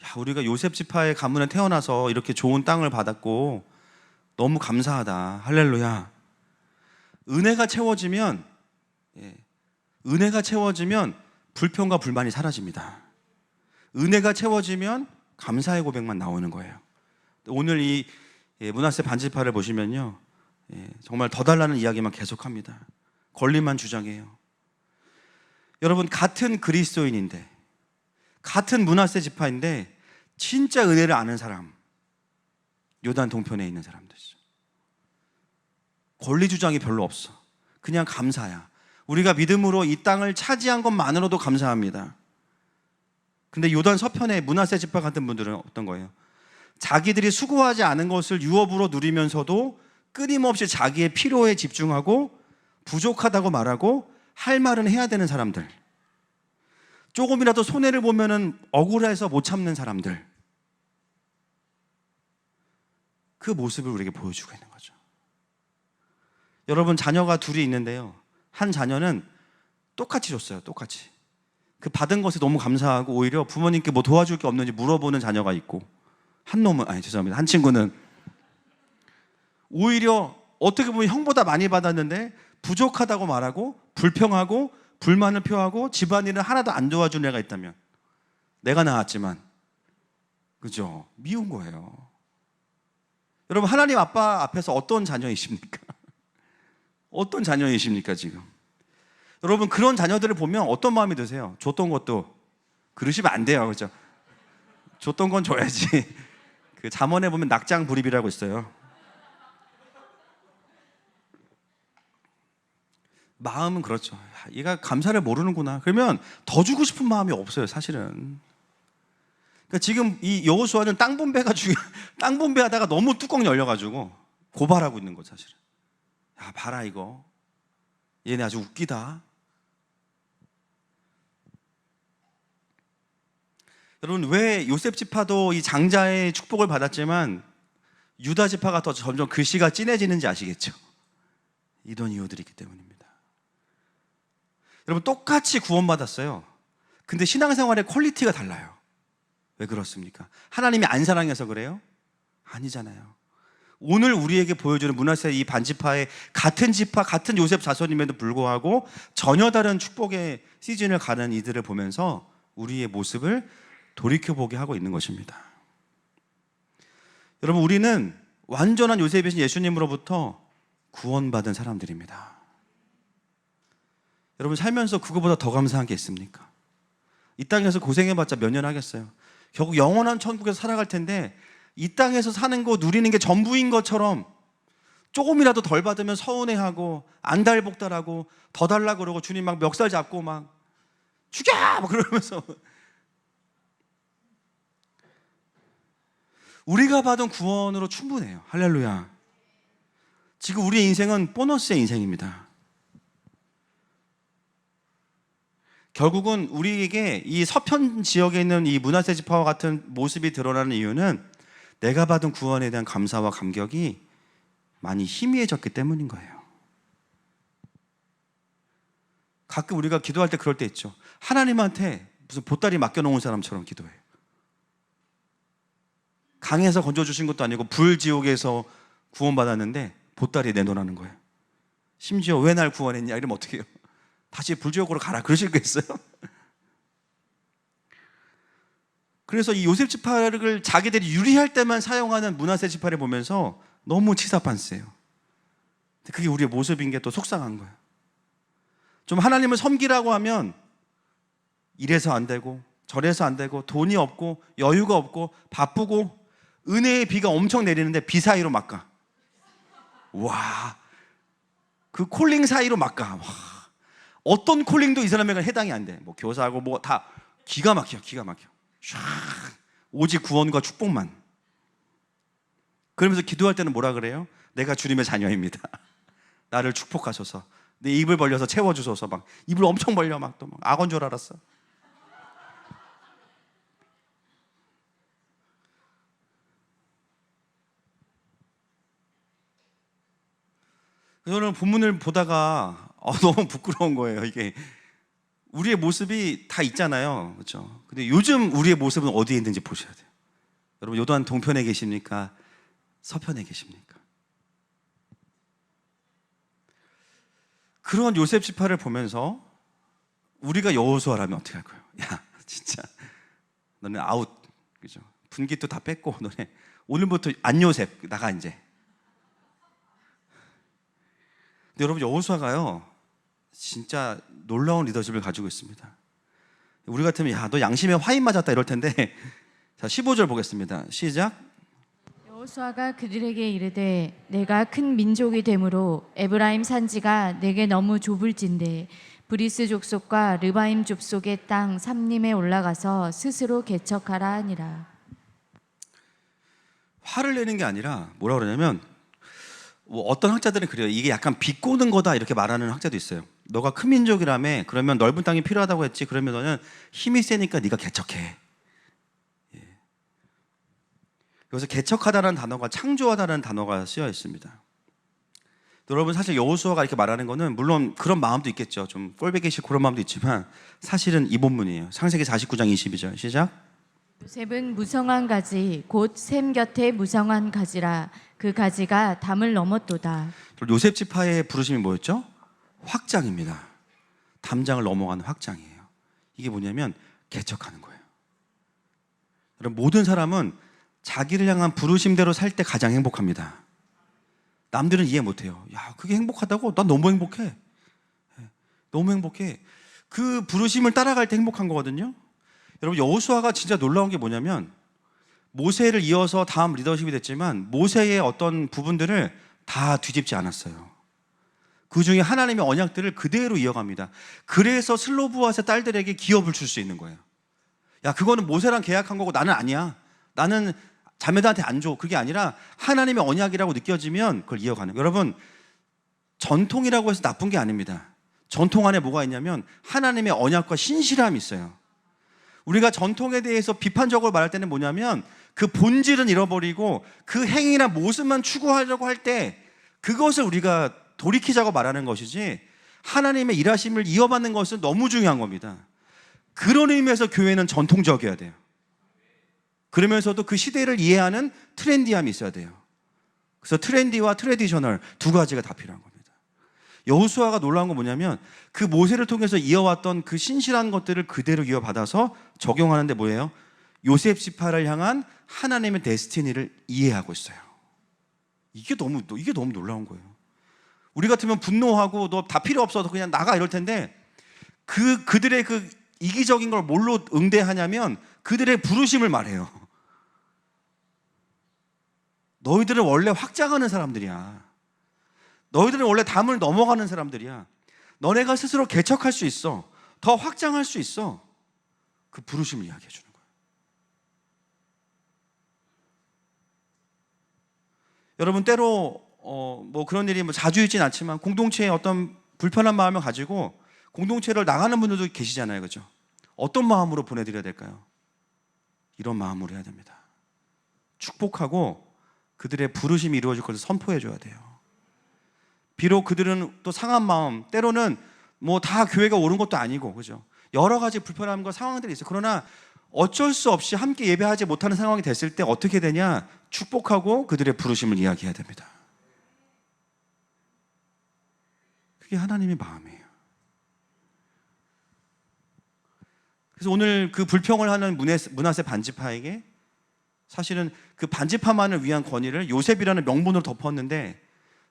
야, 우리가 요셉 지파의 가문에 태어나서 이렇게 좋은 땅을 받았고 너무 감사하다. 할렐루야. 은혜가 채워지면 불평과 불만이 사라집니다. 은혜가 채워지면 감사의 고백만 나오는 거예요. 오늘 이 므낫세 반지파를 보시면요, 정말 더 달라는 이야기만 계속합니다. 권리만 주장해요. 여러분, 같은 그리스도인인데, 같은 므낫세 지파인데 진짜 은혜를 아는 사람, 요단 동편에 있는 사람들이죠. 권리 주장이 별로 없어. 그냥 감사야. 우리가 믿음으로 이 땅을 차지한 것만으로도 감사합니다. 근데 요단 서편의 므낫세 지파 같은 분들은 어떤 거예요? 자기들이 수고하지 않은 것을 유업으로 누리면서도 끊임없이 자기의 필요에 집중하고 부족하다고 말하고 할 말은 해야 되는 사람들, 조금이라도 손해를 보면은 억울해서 못 참는 사람들, 그 모습을 우리에게 보여주고 있는 거죠. 여러분, 자녀가 둘이 있는데요, 한 자녀는 똑같이 줬어요. 똑같이. 그 받은 것에 너무 감사하고 오히려 부모님께 뭐 도와줄 게 없는지 물어보는 자녀가 있고, 한 친구는 오히려 어떻게 보면 형보다 많이 받았는데 부족하다고 말하고 불평하고 불만을 표하고 집안일을 하나도 안 도와준 애가 있다면, 내가 낳았지만, 그죠? 미운 거예요. 여러분, 하나님 아빠 앞에서 어떤 자녀이십니까? 어떤 자녀이십니까 지금? 여러분, 그런 자녀들을 보면 어떤 마음이 드세요? 줬던 것도 그러시면 안 돼요, 그죠? 줬던 건 줘야지. 그 잠언에 보면 낙장 불입이라고 있어요. 마음은 그렇죠. 얘가 감사를 모르는구나. 그러면 더 주고 싶은 마음이 없어요, 사실은. 그러니까 지금 이 여호수아는 땅 분배하다가 너무 뚜껑 열려가지고 고발하고 있는 거, 사실은. 야, 봐라 이거. 얘네 아주 웃기다. 여러분, 왜 요셉 지파도 이 장자의 축복을 받았지만 유다 지파가 더 점점 글씨가 진해지는지 아시겠죠? 이런 이유들이 있기 때문입니다. 여러분, 똑같이 구원받았어요. 근데 신앙생활의 퀄리티가 달라요. 왜 그렇습니까? 하나님이 안 사랑해서 그래요? 아니잖아요. 오늘 우리에게 보여주는 므낫세 이 반지파의 같은 지파, 같은 요셉 자손임에도 불구하고 전혀 다른 축복의 시즌을 가는 이들을 보면서 우리의 모습을 돌이켜보게 하고 있는 것입니다. 여러분, 우리는 완전한 요셉이신 예수님으로부터 구원받은 사람들입니다. 여러분, 살면서 그거보다 더 감사한 게 있습니까? 이 땅에서 고생해봤자 몇 년 하겠어요? 결국 영원한 천국에서 살아갈 텐데, 이 땅에서 사는 거 누리는 게 전부인 것처럼 조금이라도 덜 받으면 서운해하고 안달복달하고 더 달라고 그러고 주님 막 멱살 잡고 막 죽여! 막 그러면서, 우리가 받은 구원으로 충분해요. 할렐루야. 지금 우리의 인생은 보너스의 인생입니다. 결국은 우리에게 이 서편 지역에 있는 이 므낫세 지파와 같은 모습이 드러나는 이유는 내가 받은 구원에 대한 감사와 감격이 많이 희미해졌기 때문인 거예요. 가끔 우리가 기도할 때 그럴 때 있죠. 하나님한테 무슨 보따리 맡겨놓은 사람처럼 기도해요. 강에서 건져주신 것도 아니고 불지옥에서 구원받았는데 보따리에 내놓으라는 거예요. 심지어 왜 날 구원했냐 이러면 어떻게 해요? 다시 불지옥으로 가라 그러실겠어요? 그래서 이 요셉 지파를 자기들이 유리할 때만 사용하는 므낫세 지파를 보면서 너무 치사판세요. 그게 우리의 모습인 게 또 속상한 거예요. 좀 하나님을 섬기라고 하면 이래서 안 되고 저래서 안 되고 돈이 없고 여유가 없고 바쁘고 은혜의 비가 엄청 내리는데 비 사이로 막 가. 와, 그 콜링 사이로 막 가. 와, 어떤 콜링도 이 사람에게 해당이 안 돼. 뭐 교사하고 뭐 다 기가 막혀, 기가 막혀. 샥, 오직 구원과 축복만. 그러면서 기도할 때는 뭐라 그래요? 내가 주님의 자녀입니다. 나를 축복하소서. 내 입을 벌려서 채워주소서. 막 입을 엄청 벌려 막 또 막 악어인 줄 알았어. 저는 본문을 보다가 너무 부끄러운 거예요. 이게 우리의 모습이 다 있잖아요, 그렇죠? 근데 요즘 우리의 모습은 어디에 있는지 보셔야 돼요. 여러분 요단 동편에 계십니까? 서편에 계십니까? 그런 요셉 지파를 보면서 우리가 여호수아라면 어떻게 할 거예요? 야, 진짜 너네 아웃, 그죠? 분기도 다 뺐고 너네 오늘부터 안 요셉 나가 이제. 근데 여러분 여호수아가요 진짜 놀라운 리더십을 가지고 있습니다. 우리 같으면 야, 너 양심에 화인 맞았다 이럴 텐데 자 15절 보겠습니다. 시작. 여호수아가 그들에게 이르되 내가 큰 민족이 되므로 에브라임 산지가 내게 너무 좁을진데 브리스 족속과 르바임 족속의 땅 삼림에 올라가서 스스로 개척하라 하니라. 화를 내는 게 아니라 뭐라 그러냐면 어떤 학자들은 그래요. 이게 약간 비꼬는 거다 이렇게 말하는 학자도 있어요. 너가 큰 민족이라며 그러면 넓은 땅이 필요하다고 했지. 그러면 너는 힘이 세니까 네가 개척해. 예. 여기서 개척하다는 단어가 창조하다는 단어가 쓰여 있습니다. 여러분 사실 여호수아가 이렇게 말하는 거는 물론 그런 마음도 있겠죠. 좀 꼴보기 싫고 그런 마음도 있지만 사실은 이 본문이에요. 창세기 49장 22절 시작. 요셉은 무성한 가지 곧 샘 곁에 무성한 가지라 그 가지가 담을 넘었도다. 요셉 지파의 부르심이 뭐였죠? 확장입니다. 담장을 넘어가는 확장이에요. 이게 뭐냐면 개척하는 거예요. 여러분 모든 사람은 자기를 향한 부르심대로 살 때 가장 행복합니다. 남들은 이해 못해요. 야, 그게 행복하다고? 난 너무 행복해. 너무 행복해. 그 부르심을 따라갈 때 행복한 거거든요. 여러분 여호수아가 진짜 놀라운 게 뭐냐면 모세를 이어서 다음 리더십이 됐지만 모세의 어떤 부분들을 다 뒤집지 않았어요. 그 중에 하나님의 언약들을 그대로 이어갑니다. 그래서 슬로브앗의 딸들에게 기업을 줄 수 있는 거예요. 야, 그거는 모세랑 계약한 거고 나는 아니야. 나는 자매들한테 안 줘. 그게 아니라 하나님의 언약이라고 느껴지면 그걸 이어가는 거예요. 여러분 전통이라고 해서 나쁜 게 아닙니다. 전통 안에 뭐가 있냐면 하나님의 언약과 신실함이 있어요. 우리가 전통에 대해서 비판적으로 말할 때는 뭐냐면 그 본질은 잃어버리고 그 행위나 모습만 추구하려고 할 때 그것을 우리가 돌이키자고 말하는 것이지 하나님의 일하심을 이어받는 것은 너무 중요한 겁니다. 그런 의미에서 교회는 전통적이어야 돼요. 그러면서도 그 시대를 이해하는 트렌디함이 있어야 돼요. 그래서 트렌디와 트레디셔널 두 가지가 다 필요한 겁니다. 여호수아가 놀라운 건 뭐냐면 그 모세를 통해서 이어왔던 그 신실한 것들을 그대로 이어받아서 적용하는데 뭐예요? 요셉 지파를 향한 하나님의 데스티니를 이해하고 있어요. 이게 너무 놀라운 거예요. 우리 같으면 분노하고 너 다 필요 없어 그냥 나가 이럴 텐데 그들의 그 이기적인 걸 뭘로 응대하냐면 그들의 부르심을 말해요. 너희들은 원래 확장하는 사람들이야. 너희들은 원래 담을 넘어가는 사람들이야. 너네가 스스로 개척할 수 있어. 더 확장할 수 있어. 그 부르심을 이야기해 주는 거예요. 여러분 때로 뭐 그런 일이 뭐 자주 있진 않지만 공동체에 어떤 불편한 마음을 가지고 공동체를 나가는 분들도 계시잖아요, 그렇죠? 어떤 마음으로 보내드려야 될까요? 이런 마음으로 해야 됩니다. 축복하고 그들의 부르심이 이루어질 것을 선포해 줘야 돼요. 비록 그들은 또 상한 마음, 때로는 뭐 다 교회가 옳은 것도 아니고, 그죠? 여러 가지 불편함과 상황들이 있어요. 그러나 어쩔 수 없이 함께 예배하지 못하는 상황이 됐을 때 어떻게 되냐? 축복하고 그들의 부르심을 이야기해야 됩니다. 그게 하나님의 마음이에요. 그래서 오늘 그 불평을 하는 므낫세 반지파에게 사실은 그 반지파만을 위한 권위를 요셉이라는 명분으로 덮었는데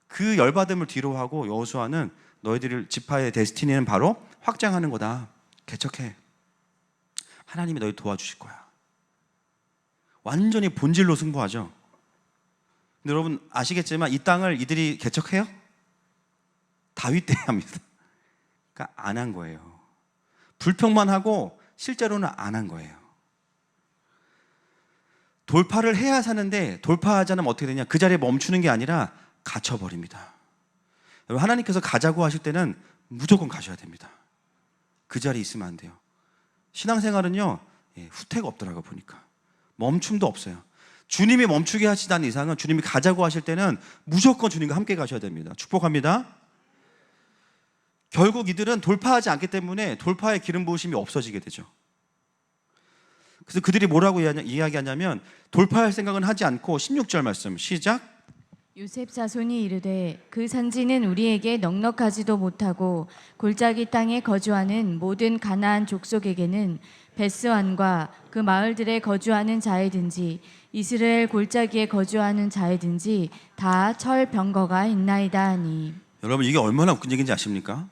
그 열받음을 뒤로하고 여호수아는 너희들 지파의 데스티니는 바로 확장하는 거다. 개척해. 하나님이 너희 도와주실 거야. 완전히 본질로 승부하죠. 근데 여러분 아시겠지만 이 땅을 이들이 개척해요? 다윗 때 합니다. 그러니까 안 한 거예요. 불평만 하고 실제로는 안 한 거예요. 돌파를 해야 사는데 돌파하지 않으면 어떻게 되냐? 그 자리에 멈추는 게 아니라 갇혀버립니다. 여러분 하나님께서 가자고 하실 때는 무조건 가셔야 됩니다. 그 자리에 있으면 안 돼요. 신앙생활은요 후퇴가 없더라고 보니까. 멈춤도 없어요. 주님이 멈추게 하시다는 이상은 주님이 가자고 하실 때는 무조건 주님과 함께 가셔야 됩니다. 축복합니다. 결국 이들은 돌파하지 않기 때문에 돌파의 기름 부으심이 없어지게 되죠. 그래서 그들이 뭐라고 이야기하냐면 돌파할 생각은 하지 않고 16절 말씀 시작. 요셉 자손이 이르되 그 산지는 우리에게 넉넉하지도 못하고 골짜기 땅에 거주하는 모든 가나안 족속에게는 베스완과 그 마을들에 거주하는 자이든지 이스라엘 골짜기에 거주하는 자이든지 다 철병거가 있나이다 하니. 여러분 이게 얼마나 웃긴 얘기인지 아십니까?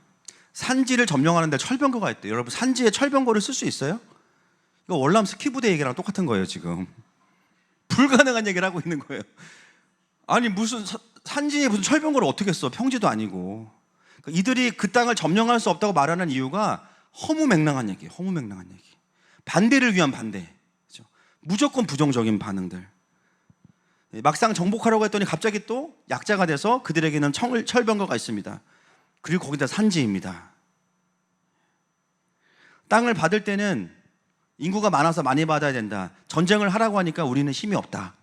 산지를 점령하는데 철병거가 있대요. 여러분 산지에 철병거를 쓸 수 있어요? 이거 월남 스키부대 얘기랑 똑같은 거예요. 지금 불가능한 얘기를 하고 있는 거예요. 아니 무슨 산지에 무슨 철병거를 어떻게 써? 평지도 아니고. 그러니까 이들이 그 땅을 점령할 수 없다고 말하는 이유가 허무맹랑한 얘기예요. 허무맹랑한 얘기. 반대를 위한 반대. 그렇죠? 무조건 부정적인 반응들. 막상 정복하려고 했더니 갑자기 또 약자가 돼서 그들에게는 철병거가 있습니다. 그리고 거기다 산지입니다. 땅을 받을 때는 인구가 많아서 많이 받아야 된다. 전쟁을 하라고 하니까 우리는 힘이 없다.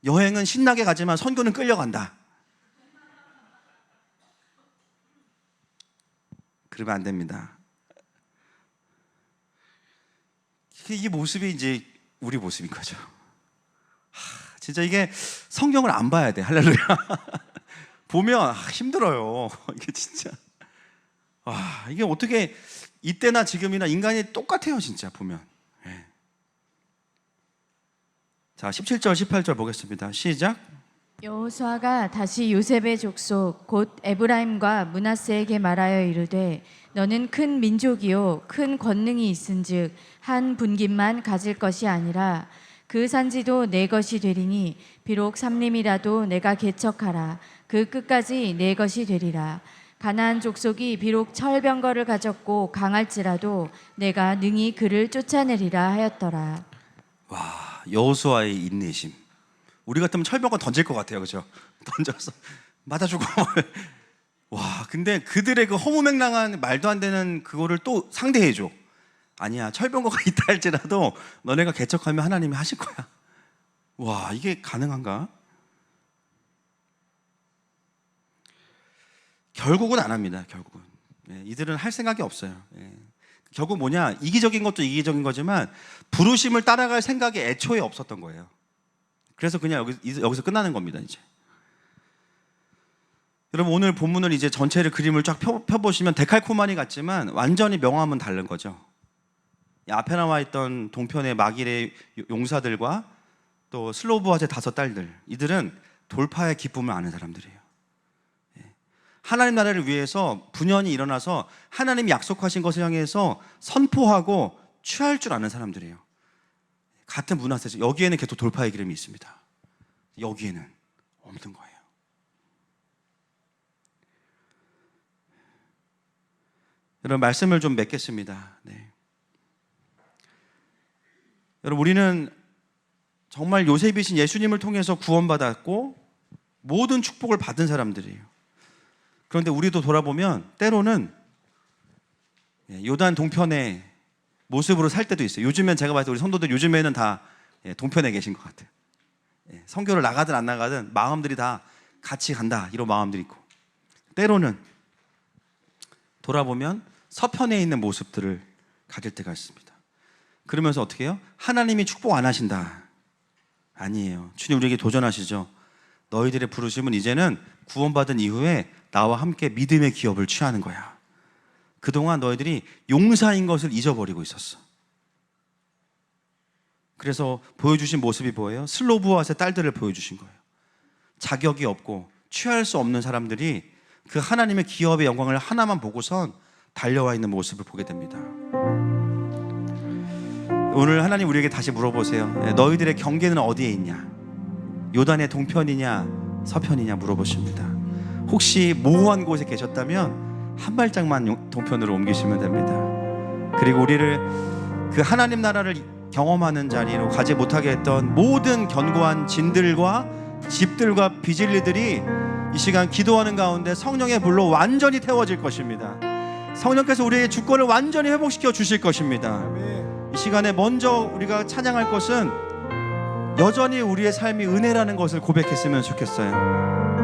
여행은 신나게 가지만 선교는 끌려간다. 그러면 안 됩니다. 이 모습이 이제 우리 모습인 거죠. 진짜 이게 성경을 안 봐야 돼. 할렐루야. 보면 힘들어요. 이게 진짜. 이게 어떻게 이때나 지금이나 인간이 똑같아요. 진짜 보면. 네. 자 17절 18절 보겠습니다. 시작. 여호수아가 다시 요셉의 족속 곧 에브라임과 므낫세에게 말하여 이르되 너는 큰 민족이요 큰 권능이 있은즉 한 분깃만 가질 것이 아니라 그 산지도 내 것이 되리니 비록 삼림이라도 내가 개척하라 그 끝까지 내 것이 되리라. 가나안 족속이 비록 철병거를 가졌고 강할지라도 내가 능히 그를 쫓아내리라 하였더라. 와, 여호수아의 인내심. 우리 같으면 철병거 던질 것 같아요, 그렇죠? 던져서 맞아주고. 와, 근데 그들의 그 허무맹랑한 말도 안 되는 그거를 또 상대해줘. 아니야, 철병거가 있다 할지라도 너네가 개척하면 하나님이 하실 거야. 와, 이게 가능한가? 결국은 안 합니다. 결국은 이들은 할 생각이 없어요. 결국 뭐냐, 이기적인 것도 이기적인 거지만 부르심을 따라갈 생각이 애초에 없었던 거예요. 그래서 그냥 여기서 끝나는 겁니다. 이제 여러분 오늘 본문을 이제 전체를 그림을 쫙 펴보시면 데칼코마니 같지만 완전히 명암은 다른 거죠. 앞에 나와 있던 동편의 마길의 용사들과 또 슬로브아제 5딸들, 이들은 돌파의 기쁨을 아는 사람들이에요. 하나님 나라를 위해서 분연히 일어나서 하나님이 약속하신 것을 향해서 선포하고 취할 줄 아는 사람들이에요. 같은 문화세죠. 여기에는 계속 돌파의 기름이 있습니다. 여기에는 없는 거예요. 여러분 말씀을 좀 맺겠습니다. 여러분 우리는 정말 요셉이신 예수님을 통해서 구원받았고 모든 축복을 받은 사람들이에요. 그런데 우리도 돌아보면 때로는 요단 동편의 모습으로 살 때도 있어요. 요즘엔 제가 봤을 때 우리 성도들 요즘에는 다 동편에 계신 것 같아요. 선교를 나가든 안 나가든 마음들이 다 같이 간다 이런 마음들이 있고, 때로는 돌아보면 서편에 있는 모습들을 가질 때가 있습니다. 그러면서 어떻게 해요? 하나님이 축복 안 하신다. 아니에요. 주님 우리에게 도전하시죠. 너희들의 부르심은 이제는 구원받은 이후에 나와 함께 믿음의 기업을 취하는 거야. 그동안 너희들이 용사인 것을 잊어버리고 있었어. 그래서 보여주신 모습이 뭐예요? 슬로브아스의 딸들을 보여주신 거예요. 자격이 없고 취할 수 없는 사람들이 그 하나님의 기업의 영광을 하나만 보고선 달려와 있는 모습을 보게 됩니다. 오늘 하나님 우리에게 다시 물어보세요. 너희들의 경계는 어디에 있냐? 요단의 동편이냐 서편이냐 물어보십니다. 혹시 모호한 곳에 계셨다면 한 발짝만 동편으로 옮기시면 됩니다. 그리고 우리를 그 하나님 나라를 경험하는 자리로 가지 못하게 했던 모든 견고한 진들과 집들과 비질리들이 이 시간 기도하는 가운데 성령의 불로 완전히 태워질 것입니다. 성령께서 우리의 주권을 완전히 회복시켜 주실 것입니다. 이 시간에 먼저 우리가 찬양할 것은 여전히 우리의 삶이 은혜라는 것을 고백했으면 좋겠어요.